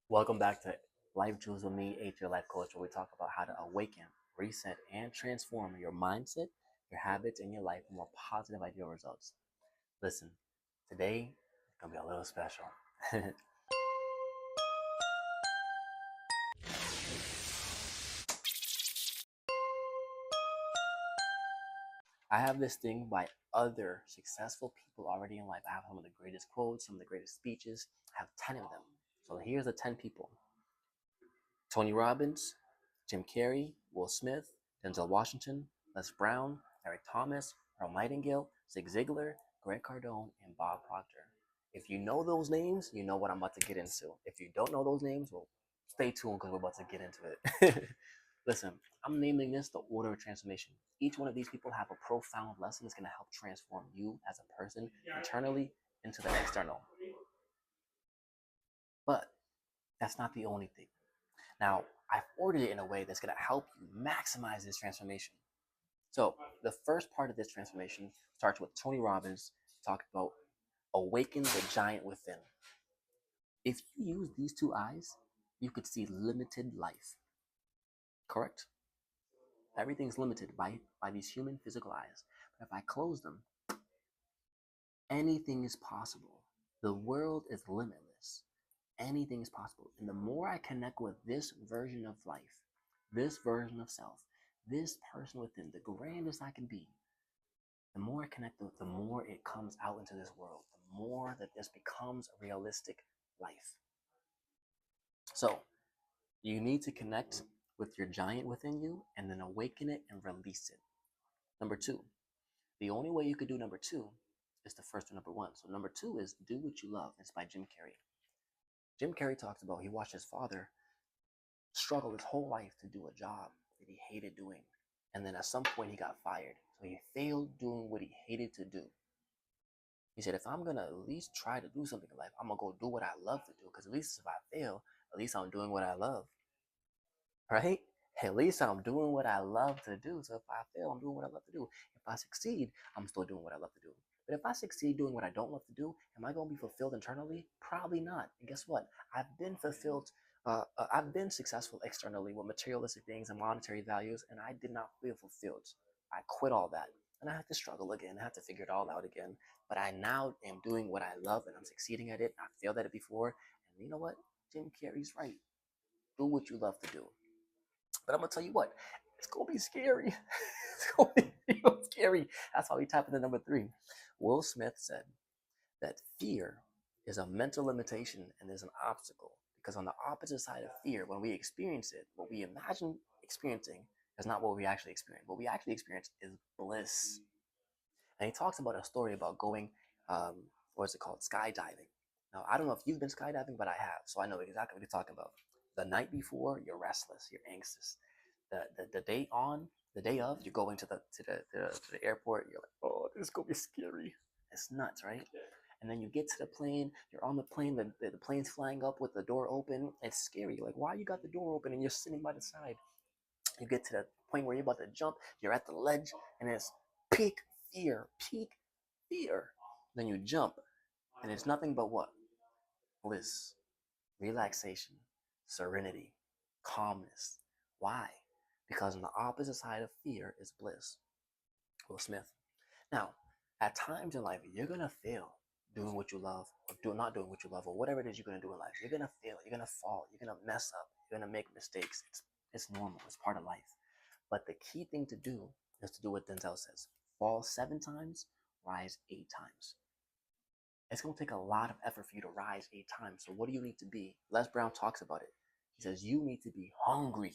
Welcome back to Life Jewels with me, your life coach, where we talk about how to awaken, reset, and transform your mindset, your habits, and your life for more positive ideal results. Listen, today it's gonna be a little special. I have this thing by other successful people already in life. I have some of the greatest quotes, some of the greatest speeches. I have 10 of them. So here's the 10 people: Tony Robbins, Jim Carrey, Will Smith, Denzel Washington, Les Brown, Eric Thomas, Earl Nightingale, Zig Ziglar, Grant Cardone, and Bob Proctor. If you know those names, you know what I'm about to get into. If you don't know those names, well, stay tuned because we're about to get into it. Listen, I'm naming this the order of transformation. Each one of these people have a profound lesson that's going to help transform you as a person internally into the external. But that's not the only thing. Now, I've ordered it in a way that's going to help you maximize this transformation. So, the first part of this transformation starts with Tony Robbins talking about awaken the giant within. If you use these two eyes, you could see limited life. Correct? Everything's limited by these human physical eyes. But if I close them, anything is possible. The world is limitless. Anything is possible. And the more I connect with this version of life, this version of self, this person within, the grandest I can be, the more I connect with, the more it comes out into this world, the more that this becomes a realistic life. So you need to connect with your giant within you and then awaken it and release it. Number two, the only way you could do number two is the first one, number one. So number two is do what you love. It's by Jim Carrey. Jim Carrey talks about he watched his father struggle his whole life to do a job that he hated doing. And then at some point he got fired. So he failed doing what he hated to do. He said, if I'm going to at least try to do something in life, I'm going to go do what I love to do. Because at least if I fail, at least I'm doing what I love. Right? At least I'm doing what I love to do. So if I fail, I'm doing what I love to do. If I succeed, I'm still doing what I love to do. But if I succeed doing what I don't love to do, am I going to be fulfilled internally? Probably not. And guess what? I've been fulfilled. I've been successful externally with materialistic things and monetary values, and I did not feel fulfilled. I quit all that. And I had to struggle again. I had to figure it all out again. But I now am doing what I love, and I'm succeeding at it. I failed at it before. And you know what? Jim Carrey's right. Do what you love to do. But I'm gonna tell you what, it's gonna be scary. It's gonna be real scary. That's why we tap into number three. Will Smith said that fear is a mental limitation and is an obstacle. Because on the opposite side of fear, when we experience it, what we imagine experiencing is not what we actually experience. What we actually experience is bliss. And he talks about a story about going, what is it called? Skydiving. Now, I don't know if you've been skydiving, but I have. So I know exactly what you're talking about. The night before, you're restless, you're anxious. The day on, the day of, you're going to the airport. You're like, oh, this is gonna be scary. It's nuts, right? And then you get to the plane. You're on the plane. The plane's flying up with the door open. It's scary. You're like, why you got the door open and you're sitting by the side? You get to the point where you're about to jump. You're at the ledge, and it's peak fear, peak fear. Then you jump, and it's nothing but what? Bliss, relaxation, serenity, calmness. Why? Because on the opposite side of fear is bliss. Will Smith. Now, at times in life, you're gonna fail doing what you love, or not doing what you love, or whatever it is you're gonna do in life. You're gonna fail. You're gonna fall. You're gonna mess up. You're gonna make mistakes. It's normal. It's part of life. But the key thing to do is to do what Denzel says: fall 7 times, rise 8 times. It's going to take a lot of effort for you to rise 8 times. So what do you need to be? Les Brown talks about it. He says you need to be hungry.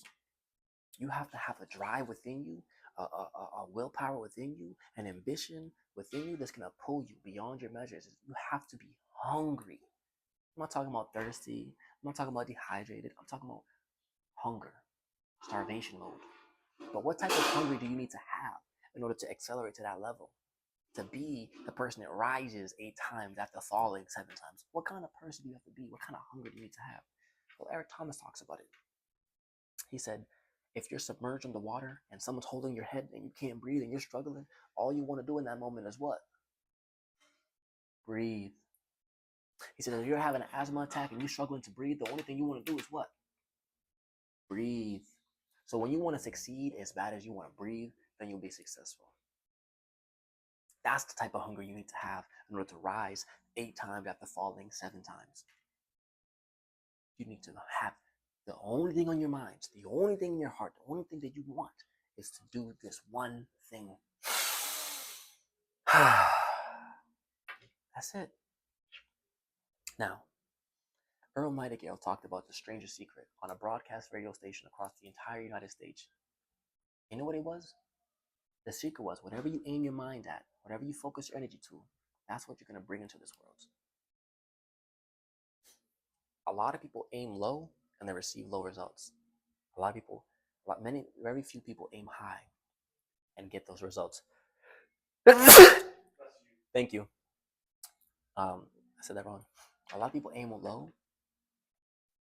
You have to have a drive within you, a willpower within you, an ambition within you that's going to pull you beyond your measures. You have to be hungry. I'm not talking about thirsty. I'm not talking about dehydrated. I'm talking about hunger, starvation mode. But what type of hunger do you need to have in order to accelerate to that level? To be the person that rises 8 times after falling 7 times. What kind of person do you have to be? What kind of hunger do you need to have? Well, Eric Thomas talks about it. He said, if you're submerged in the water and someone's holding your head and you can't breathe and you're struggling, all you want to do in that moment is what? Breathe. He said, if you're having an asthma attack and you're struggling to breathe, the only thing you want to do is what? Breathe. So when you want to succeed as bad as you want to breathe, then you'll be successful. That's the type of hunger you need to have in order to rise 8 times after falling 7 times. You need to have the only thing on your mind, the only thing in your heart, the only thing that you want is to do this one thing. That's it. Now, Earl Nightingale talked about the strangest secret on a broadcast radio station across the entire United States. You know what it was? The secret was whatever you aim your mind at, whatever you focus your energy to, that's what you're going to bring into this world. A lot of people aim low and they receive low results. A lot of people, very few people aim high and get those results. Thank you. I said that wrong. A lot of people aim low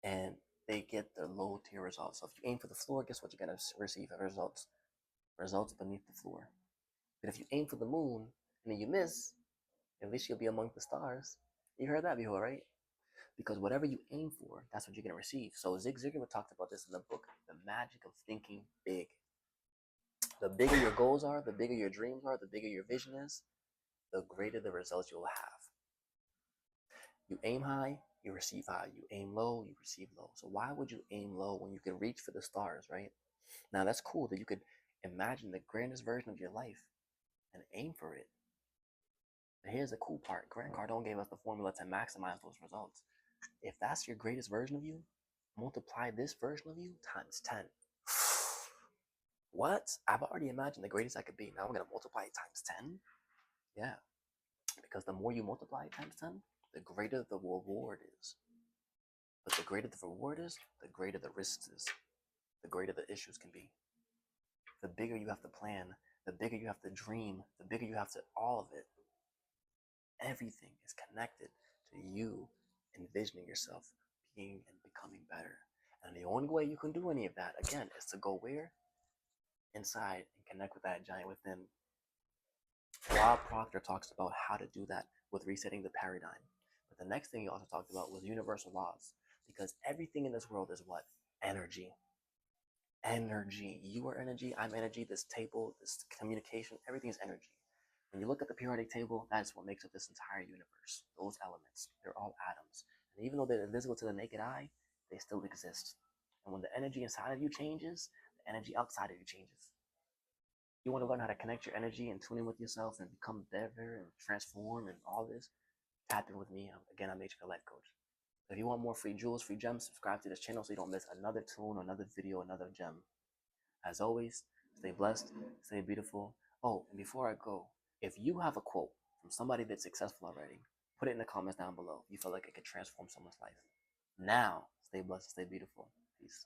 and they get the low tier results. So if you aim for the floor, guess what you're going to receive? Results beneath the floor. But if you aim for the moon and then you miss, at least you'll be among the stars. You heard that before, right? Because whatever you aim for, that's what you're going to receive. So Zig Ziglar talked about this in the book, The Magic of Thinking Big. The bigger your goals are, the bigger your dreams are, the bigger your vision is, the greater the results you'll have. You aim high, you receive high. You aim low, you receive low. So why would you aim low when you can reach for the stars, right? Now that's cool that you could imagine the grandest version of your life and aim for it. But here's the cool part. Grant Cardone gave us the formula to maximize those results. If that's your greatest version of you, multiply this version of you times 10. What? I've already imagined the greatest I could be. Now I'm going to multiply it times 10? Yeah. Because the more you multiply it times 10, the greater the reward is. But the greater the reward is, the greater the risks is. The greater the issues can be. The bigger you have to plan, the bigger you have to dream, the bigger you have to all of it. Everything is connected to you envisioning yourself being and becoming better. And the only way you can do any of that, again, is to go where? Inside and connect with that giant within. Rob Proctor talks about how to do that with resetting the paradigm. But the next thing he also talked about was universal laws. Because everything in this world is what? Energy. Energy. You are energy, I'm energy, this table, this communication, everything is energy. When you look at the periodic table, that's what makes up this entire universe. Those elements, they're all atoms. And even though they're invisible to the naked eye, they still exist. And when the energy inside of you changes, the energy outside of you changes. You want to learn how to connect your energy and tune in with yourself and become better and transform and all this, tap in with me. Again, I'm HVTLC Life Coach. If you want more free jewels, free gems, subscribe to this channel so you don't miss another tune, another video, another gem. As always, stay blessed, stay beautiful. Oh, and before I go, if you have a quote from somebody that's successful already, put it in the comments down below. You feel like it could transform someone's life. Now, stay blessed, stay beautiful. Peace.